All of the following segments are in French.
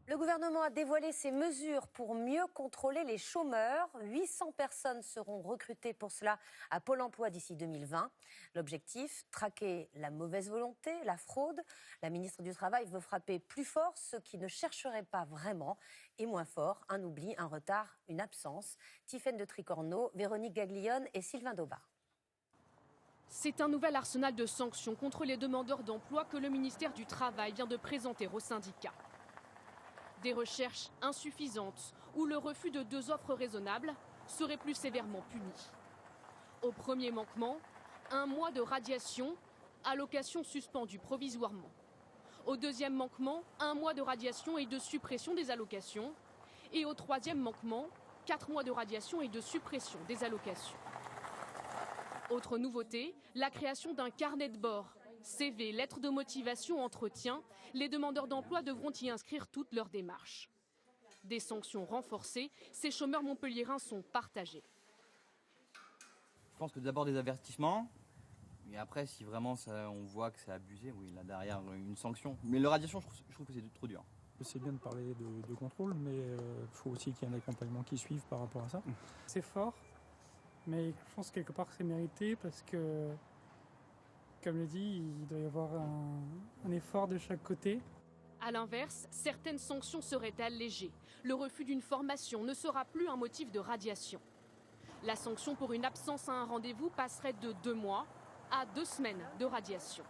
Le gouvernement a dévoilé ses mesures pour mieux contrôler les chômeurs. 800 personnes seront recrutées pour cela à Pôle emploi d'ici 2020. L'objectif, traquer la mauvaise volonté, la fraude. La ministre du Travail veut frapper plus fort ceux qui ne chercheraient pas vraiment et moins fort, un oubli, un retard, une absence. Tiffaine de Tricorneau, Véronique Gaglione et Sylvain Daubard. C'est un nouvel arsenal de sanctions contre les demandeurs d'emploi que le ministère du Travail vient de présenter aux syndicats. Des recherches insuffisantes ou le refus de 2 offres raisonnables seraient plus sévèrement punis. Au premier manquement, 1 mois de radiation, allocation suspendue provisoirement. Au deuxième manquement, 1 mois de radiation et de suppression des allocations. Et au troisième manquement, 4 mois de radiation et de suppression des allocations. Autre nouveauté, la création d'un carnet de bord. CV, lettres de motivation, entretien, les demandeurs d'emploi devront y inscrire toutes leurs démarches. Des sanctions renforcées, ces chômeurs montpelliérains sont partagés. Je pense que d'abord des avertissements, et après si vraiment on voit que c'est abusé, oui là derrière une sanction. Mais le radiation, je trouve que c'est trop dur. C'est bien de parler de contrôle, mais il faut aussi qu'il y ait un accompagnement qui suive par rapport à ça. C'est fort, mais je pense que quelque part c'est mérité parce que, comme le dit, il doit y avoir un effort de chaque côté. A l'inverse, certaines sanctions seraient allégées. Le refus d'une formation ne sera plus un motif de radiation. La sanction pour une absence à un rendez-vous passerait de 2 mois à 2 semaines de radiation.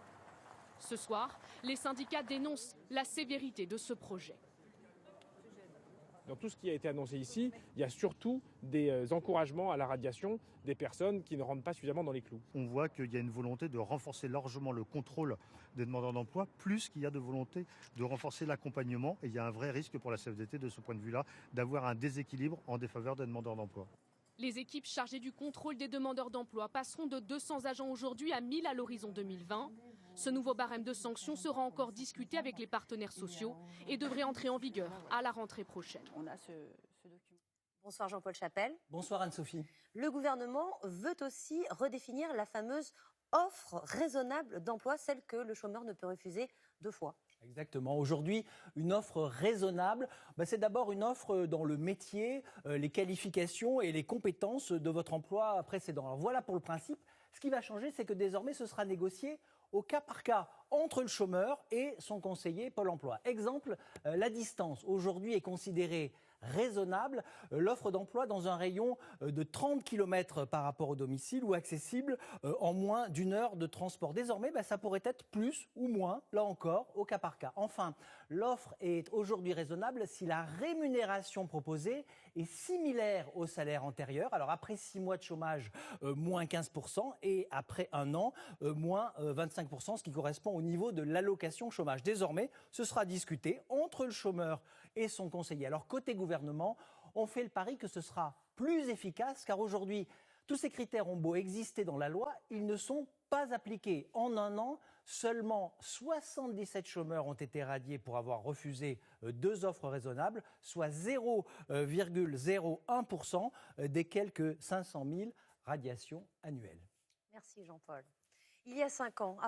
Ce soir, les syndicats dénoncent la sévérité de ce projet. Dans tout ce qui a été annoncé ici, il y a surtout des encouragements à la radiation des personnes qui ne rentrent pas suffisamment dans les clous. On voit qu'il y a une volonté de renforcer largement le contrôle des demandeurs d'emploi, plus qu'il y a de volonté de renforcer l'accompagnement. Et il y a un vrai risque pour la CFDT de ce point de vue-là, d'avoir un déséquilibre en défaveur des demandeurs d'emploi. Les équipes chargées du contrôle des demandeurs d'emploi passeront de 200 agents aujourd'hui à 1000 à l'horizon 2020. Ce nouveau barème de sanctions sera encore discuté avec les partenaires sociaux et devrait entrer en vigueur à la rentrée prochaine. On a ce document. Bonsoir Jean-Paul Chapelle. Bonsoir Anne-Sophie. Le gouvernement veut aussi redéfinir la fameuse offre raisonnable d'emploi, celle que le chômeur ne peut refuser 2 fois. Exactement. Aujourd'hui, une offre raisonnable, c'est d'abord une offre dans le métier, les qualifications et les compétences de votre emploi précédent. Alors voilà pour le principe. Ce qui va changer, c'est que désormais, ce sera négocié au cas par cas entre le chômeur et son conseiller Pôle emploi. Exemple, la distance aujourd'hui est considérée raisonnable, l'offre d'emploi dans un rayon de 30 km par rapport au domicile ou accessible en moins d'1 heure de transport. Désormais, ça pourrait être plus ou moins, là encore, au cas par cas. Enfin, l'offre est aujourd'hui raisonnable si la rémunération proposée est similaire au salaire antérieur. Alors après 6 mois de chômage, moins 15% et après 1 an, moins 25%, ce qui correspond au niveau de l'allocation chômage. Désormais, ce sera discuté entre le chômeur et son conseiller. Alors côté gouvernement, on fait le pari que ce sera plus efficace car aujourd'hui, tous ces critères ont beau exister dans la loi, ils ne sont pas appliqués. En 1 an, seulement 77 chômeurs ont été radiés pour avoir refusé 2 offres raisonnables, soit 0,01% des quelques 500 000 radiations annuelles. Merci Jean-Paul. Il y a 5 ans,